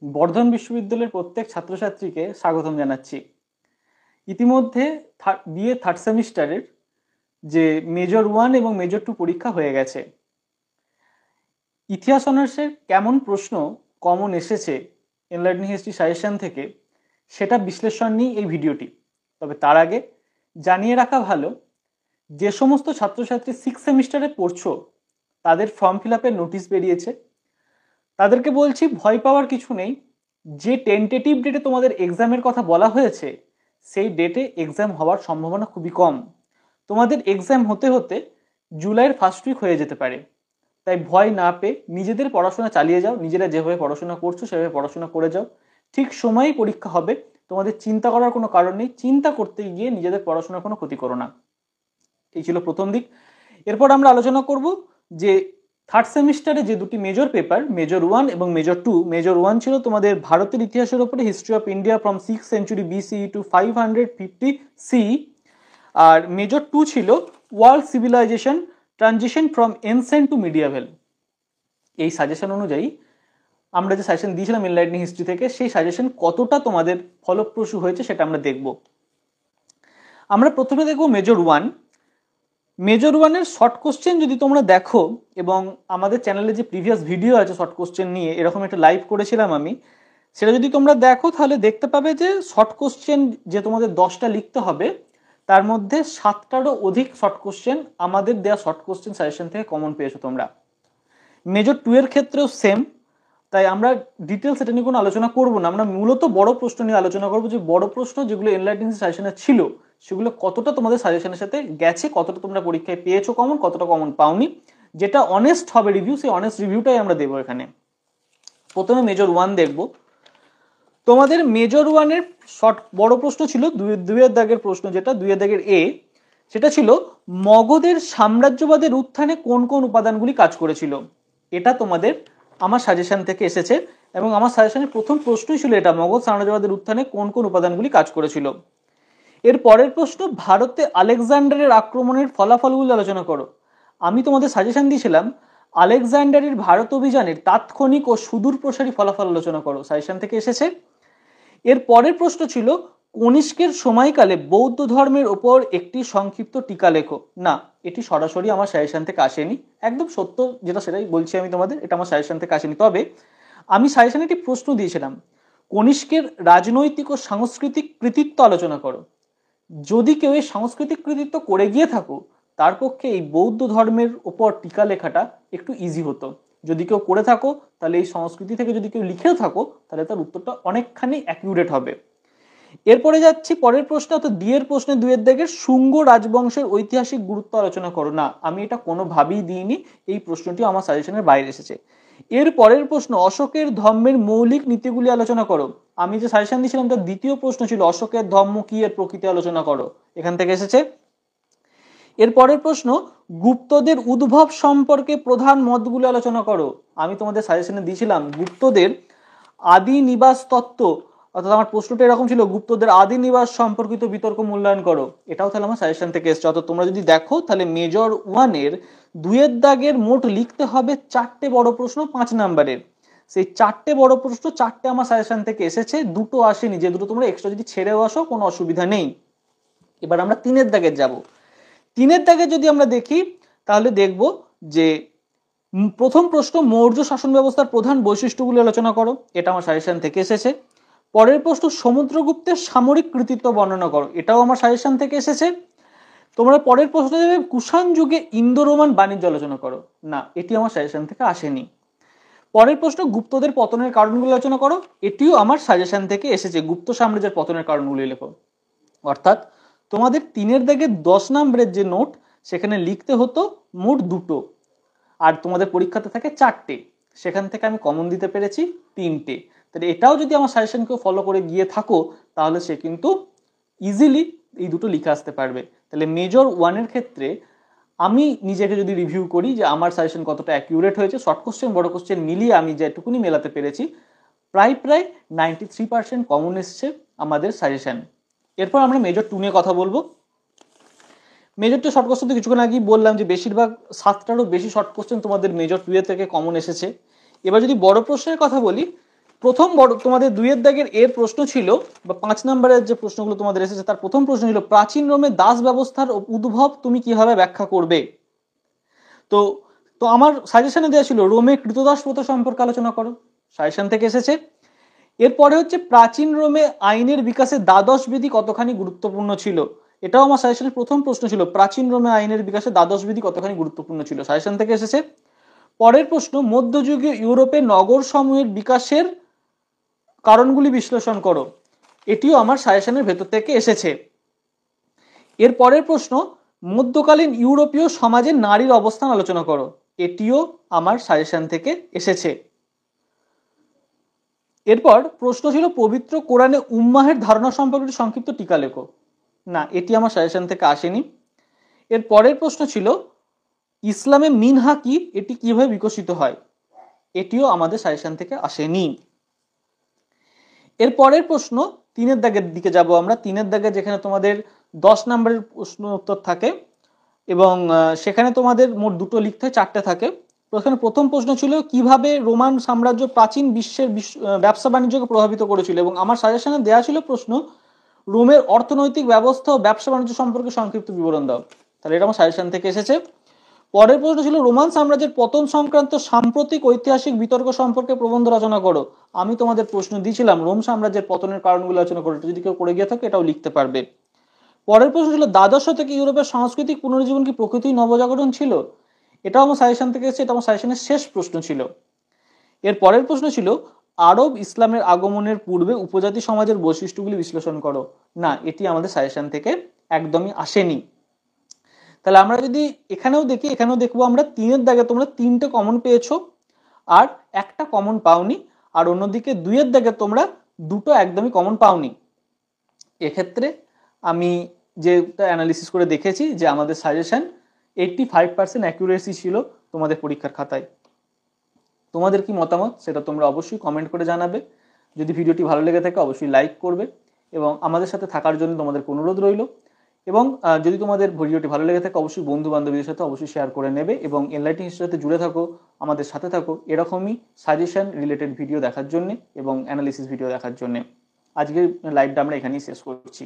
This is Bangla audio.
বর্ধমান বিশ্ববিদ্যালয়ের প্রত্যেক ছাত্রছাত্রীকে স্বাগতম জানাচ্ছি। ইতিমধ্যে বিএ থার্ড সেমিস্টারের যে মেজর 1 এবং মেজর 2 পরীক্ষা হয়ে গেছে। ইতিহাস অনার্সের কেমন প্রশ্ন কমন এসেছে এনলাইটনিং হিস্ট্রি সাজেশন থেকে সেটা বিশ্লেষণ নিয়ে এই ভিডিওটি। তবে তার আগে জানিয়ে রাখা ভালো, যে সমস্ত ছাত্রছাত্রী 6 সেমিস্টারে পড়ছো তাদের ফর্ম ফিল আপের নোটিশ বেরিয়েছে। তাদেরকে বলছি, ভয় পাওয়ার কিছু নেই। যে টেন্টেটিভ ডেটে তোমাদের এক্সামের কথা বলা হয়েছে সেই ডেটে এক্সাম হওয়ার সম্ভাবনা খুবই কম। তোমাদের এক্সাম হতে হতে জুলাইয়ের ফার্স্ট উইক হয়ে যেতে পারে। তাই ভয় না পেয়ে নিজেদের পড়াশোনা চালিয়ে যাও। নিজেরা যেভাবে পড়াশোনা করছো সেভাবে পড়াশোনা করে যাও। ঠিক সময়েই পরীক্ষা হবে, তোমাদের চিন্তা করার কোনো কারণ নেই। চিন্তা করতে গিয়ে নিজেদের পড়াশোনার কোনো ক্ষতি করো না। এই ছিল প্রথম দিক। এরপর আমরা আলোচনা করব যে থার্ড সেমিস্টারে যে দুটি মেজর পেপার, মেজর 1 এবং মেজর 2। মেজর 1 ছিল তোমাদের ভারতের ইতিহাসের উপরে, history of India from 6th century BCE to 550 CE। আর মেজর 2 ছিল world civilization transition from ancient to medieval. এই সাজেশন অনুযায়ী আমরা যে সাজেশন দিয়েছিলাম এনলাইটনিং হিস্ট্রি থেকে, সেই সাজেশন কতটা তোমাদের ফলপ্রসূ হয়েছে সেটা আমরা দেখব। আমরা প্রথমে দেখব মেজর 1। মেজর 1-এর শর্ট কোশ্চেন যদি তোমরা দেখো, এবং আমাদের চ্যানেলে যে প্রিভিয়াস ভিডিও আছে শর্ট কোশ্চেন নিয়ে, এরকম একটা লাইভ করেছিলাম আমি, সেটা যদি তোমরা দেখো তাহলে দেখতে পাবে যে শর্ট কোশ্চেন যে তোমাদের 10টা লিখতে হবে তার মধ্যে 7টারও অধিক শর্ট কোশ্চেন আমাদের দেওয়া শর্ট কোশ্চেন সাজেশন থেকে কমন পেয়েছো তোমরা। মেজর 2 এর ক্ষেত্রেও সেম। তাই আমরা ডিটেলস এটা নিয়ে কোনো আলোচনা করবো না। আমরা মূলত বড় প্রশ্ন নিয়ে আলোচনা করবো, যে বড় প্রশ্ন যেগুলো এনলাইটনিং সাজেশনে ছিল সেগুলো কতটা তোমাদের সাজেশনের সাথে গেছে, কতটা তোমরা পরীক্ষায় পেয়েছো কমন, কতটা কমন পাওনি। যেটা অনেস্ট হবে রিভিউ, সেই অনেস্ট রিভিউটাই আমরা দেবো এখানে। প্রথমে মেজর 1 দেখবো। তোমাদের মেজর 1-এর শর্ট বড় প্রশ্ন ছিল দুইয়ের দাগের প্রশ্ন, যেটা 2 দাগের এ, সেটা ছিল মগধের সাম্রাজ্যবাদের উত্থানে কোন কোন উপাদানগুলি কাজ করেছিল। এটা তোমাদের আমার সাজেশন থেকে এসেছে, এবং আমার সাজেশনের প্রথম প্রশ্নই ছিল এটা, মগধ সাম্রাজ্যবাদের উত্থানে কোন কোন উপাদানগুলি কাজ করেছিল। এর পরের প্রশ্ন, ভারতে আলেকজান্ডারের আক্রমণের ফলাফলগুলি আলোচনা করো। আমি তোমাদের সাজেশন দিয়েছিলাম আলেকজান্ডারের ভারত অভিযানের তাৎক্ষণিক ও সুদূর প্রসারী ফলাফল আলোচনা করো, সাজেশন থেকে এসেছে। এর পরের প্রশ্ন ছিল কনিষ্কের সময়কালে বৌদ্ধ ধর্মের ওপর একটি সংক্ষিপ্ত টিকা লেখো। না, এটি সরাসরি আমার সাজেশন থেকে আসেনি, একদম সত্য যেটা সেটাই বলছি আমি তোমাদের, এটা আমার সাজেশন থেকে আসেনি। তবে আমি সাজেশনে একটি প্রশ্ন দিয়েছিলাম, কনিষ্কের রাজনৈতিক ও সাংস্কৃতিক কৃতিত্ব আলোচনা করো। যদি কেউ এই সাংস্কৃতিক কৃতিত্ব করে গিয়ে থাকো, তার পক্ষে এই বৌদ্ধ ধর্মের ওপর টিকা লেখাটা একটু ইজি হতো। যদি কেউ করে থাকো তাহলে এই সংস্কৃতি থেকে যদি কেউ লিখেও থাকো তাহলে তার উত্তরটা অনেকখানি অ্যাকিউরেট হবে। এরপরে যাচ্ছি পরের প্রশ্ন, অর্থাৎ ডি এর প্রশ্নে 2 দাগের শুঙ্গ রাজবংশের ঐতিহাসিক গুরুত্ব আলোচনা করো। না, আমি এটা কোনোভাবেই দিইনি, এই প্রশ্নটি আমার সাজেশনের বাইরে এসেছে। এর পরের প্রশ্ন, অশোকের ধর্মের মৌলিক নীতিগুলি আলোচনা করো। আমি যে সাজেশন দিয়েছিলাম তার দ্বিতীয় প্রশ্ন ছিল অশোকের ধর্ম কি, এর প্রকৃতি আলোচনা করো, এখান থেকে এসেছে। এর পরের প্রশ্ন, গুপ্তদের উদ্ভব সম্পর্কে প্রধান মতগুলি আলোচনা করো। আমি তোমাদের সাজেশনে দিয়েছিলাম গুপ্তদের আদি নিবাস তত্ত্ব, অর্থাৎ আমার প্রশ্নটা এরকম ছিল, গুপ্তদের আদি নিবাস সম্পর্কিত বিতর্ক মূল্যায়ন করো। এটাও তাহলে আমার সাজেশন থেকে এসছে। অর্থাৎ তোমরা যদি দেখো তাহলে মেজর 1-এর 2 দাগের মোট লিখতে হবে 4টে বড় প্রশ্ন 5 নাম্বারের। সেই 4টে বড় প্রশ্ন 4টে আমার সাজেশন থেকে এসেছে, 2টো আসেনি, যে দুটো তোমরা এক্সট্রা যদি ছেড়েও আসো কোনো অসুবিধা নেই। এবার আমরা 3 দাগের যাব। 3 দাগে যদি আমরা দেখি তাহলে দেখব যে প্রথম প্রশ্ন, মৌর্য শাসন ব্যবস্থার প্রধান বৈশিষ্ট্যগুলি আলোচনা করো। এটা আমার সাজেশন থেকে এসেছে। পরের প্রশ্ন, সমুদ্রগুপ্তের সামরিক কৃতিত্ব বর্ণনা করো। এটাও আমার সাজেশন থেকে এসেছে। তোমরা পরের প্রশ্ন দেবে কুষাণ যুগে ইন্দো রোমান বাণিজ্য আলোচনা করো। না, এটি আমার সাজেশন থেকে আসেনি। পরের প্রশ্ন, গুপ্তদের পতনের কারণগুলো আলোচনা করো। এটিও আমার সাজেশন থেকে এসেছে, গুপ্ত সাম্রাজ্যের পতনের কারণগুলি লেখো। অর্থাৎ তোমাদের 3 দাগে 10 নম্বরের যে নোট, সেখানে লিখতে হতো মোট 2টো, আর তোমাদের পরীক্ষাতে থাকে 4টে, সেখান থেকে আমি কমন দিতে পেরেছি 3টে। তাহলে এটাও যদি আমার সাজেশনকে ফলো করে গিয়ে থাকো তাহলে সে কিন্তু ইজিলি এই দুটো লিখে আসতে পারবে। তাহলে মেজর 1-এর ক্ষেত্রে আমি নিজেকে যদি রিভিউ করি যে আমার সাজেশন কতটা অ্যাকিউরেট হয়েছে, শর্ট কোশ্চেন বড় কোশ্চেন মিলিয়ে আমি যেটুকুনি মেলাতে পেরেছি, প্রায় 93% কমন এসছে আমাদের সাজেশন। এরপর আমরা মেজর 2 নিয়ে কথা বলবো। মেজর 2 শর্ট কোশ্চেন তো কিছুক্ষণ আগেই বললাম যে বেশিরভাগ 7টারও বেশি শর্ট কোশ্চেন তোমাদের মেজর 2 থেকে কমন এসেছে। এবার যদি বড় প্রশ্নের কথা বলি, প্রথম বড় তোমাদের 2 এর দাগের এর প্রশ্ন ছিল, বা 5 নম্বরের যে প্রশ্নগুলো তোমাদের এসেছে তার প্রথম প্রশ্ন ছিল প্রাচীন রোমে দাস ব্যবস্থার উদ্ভব তুমি কিভাবে ব্যাখ্যা করবে। তো তো আমার সাজেশনে দেওয়া ছিল রোমে কৃতদাস প্রথা সম্পর্কে আলোচনা করো, সাজেশন থেকে এসেছে। এরপরে হচ্ছে প্রাচীন রোমে আইনের বিকাশে দ্বাদশ বিধি কতখানি গুরুত্বপূর্ণ ছিল, এটাও আমার সাজেশনের প্রথম প্রশ্ন ছিল, প্রাচীন রোমে আইনের বিকাশে দ্বাদশ বিধি কতখানি গুরুত্বপূর্ণ ছিল, সাজেশন থেকে এসেছে। পরের প্রশ্ন মধ্যযুগীয় ইউরোপে নগর সমূহের বিকাশের কারণগুলি বিশ্লেষণ করো, এটিও আমার সাজেশনের ভেতর থেকে এসেছে। এর পরের প্রশ্ন মধ্যকালীন ইউরোপীয় সমাজে নারীর অবস্থান আলোচনা করো, এটিও আমার সাজেশন থেকে এসেছে। এরপর প্রশ্ন ছিল পবিত্র কোরআনে উম্মাহের ধারণা সম্পর্কে সংক্ষিপ্ত টিকা লেখো, না এটি আমার সাজেশন থেকে আসেনি। এর পরের প্রশ্ন ছিল ইসলামে মিনহা কি, এটি কিভাবে বিকশিত হয়, এটিও আমাদের সাজেশন থেকে আসেনি। এর পরের প্রশ্ন 3 এর দাগের দিকে যাব আমরা। 3 এর দাগে যেখানে তোমাদের 10 নম্বরের প্রশ্ন উত্তর থাকে এবং সেখানে তোমাদের মোট দুটো লিখতে হয়, 4টে থাকে। প্রথমে প্রথম প্রশ্ন ছিল কিভাবে রোমান সাম্রাজ্য প্রাচীন বিশ্বের ব্যবসা বাণিজ্যকে প্রভাবিত করেছিল, এবং আমার সাজেশনে দেওয়া ছিল প্রশ্ন রোমের অর্থনৈতিক ব্যবস্থা ও ব্যবসা বাণিজ্য সম্পর্কে সংক্ষিপ্ত বিবরণ দাও, তাহলে এটা আমার সাজেশন থেকে এসেছে। পরের প্রশ্ন ছিল রোমান সাম্রাজ্যের পতন সংক্রান্ত সাম্প্রতিক ঐতিহাসিক বিতর্ক সম্পর্কে প্রবন্ধ রচনা করো, আমি তোমাদের প্রশ্ন দিয়েছিলাম রোম সাম্রাজ্যের পতনের কারণগুলো আলোচনা করো, যদি কেউ করে গিয়ে থাকে এটাও লিখতে পারবে। পরের প্রশ্ন ছিল দ্বাদশ শতকে ইউরোপের সাংস্কৃতিক পুনরুজ্জীবন কি প্রকৃতি নবজাগরণ ছিল, এটাও আমার সাজেশন থেকে এসেছে, এটা আমার সাজেশনের শেষ প্রশ্ন ছিল। এর পরের প্রশ্ন ছিল আরব ইসলামের আগমনের পূর্বে উপজাতি সমাজের বৈশিষ্ট্যগুলি বিশ্লেষণ করো, না এটি আমাদের সাজেশন থেকে একদমই আসেনি। তাহলে আমরা যদি এখানেও দেখি, এখানেও দেখবো আমরা 3 এর দাগে তোমরা 3টে কমন পেয়েছো আর একটা কমন পাওনি, আর অন্যদিকে 2 এর দাগে তোমরা দুটো একদমই কমন পাওনি। এক্ষেত্রে আমি যেটা অ্যানালিসিস করে দেখেছি যে আমাদের সাজেশন 85% অ্যাকুরেসি ছিল তোমাদের পরীক্ষার খাতায়। তোমাদের কি মতামত সেটা তোমরা অবশ্যই কমেন্ট করে জানাবে। যদি ভিডিওটি ভালো লেগে থাকে অবশ্যই লাইক করবে, এবং আমাদের সাথে থাকার জন্য তোমাদের অনুরোধ রইল। এবং যদি তোমাদের ভিডিওটি ভালো লেগে থাকে অবশ্যই বন্ধু বান্ধবীদের সাথে অবশ্যই শেয়ার করে নেবে, এবং এনলাইটিং হিস্ট্রির সাথে জুড়ে থাকো, আমাদের সাথে থাকো এরকমই সাজেশন রিলেটেড ভিডিও দেখার জন্য এবং অ্যানালিসিস ভিডিও দেখার জন্য। আজকের লাইভটা আমরা এখানেই শেষ করছি।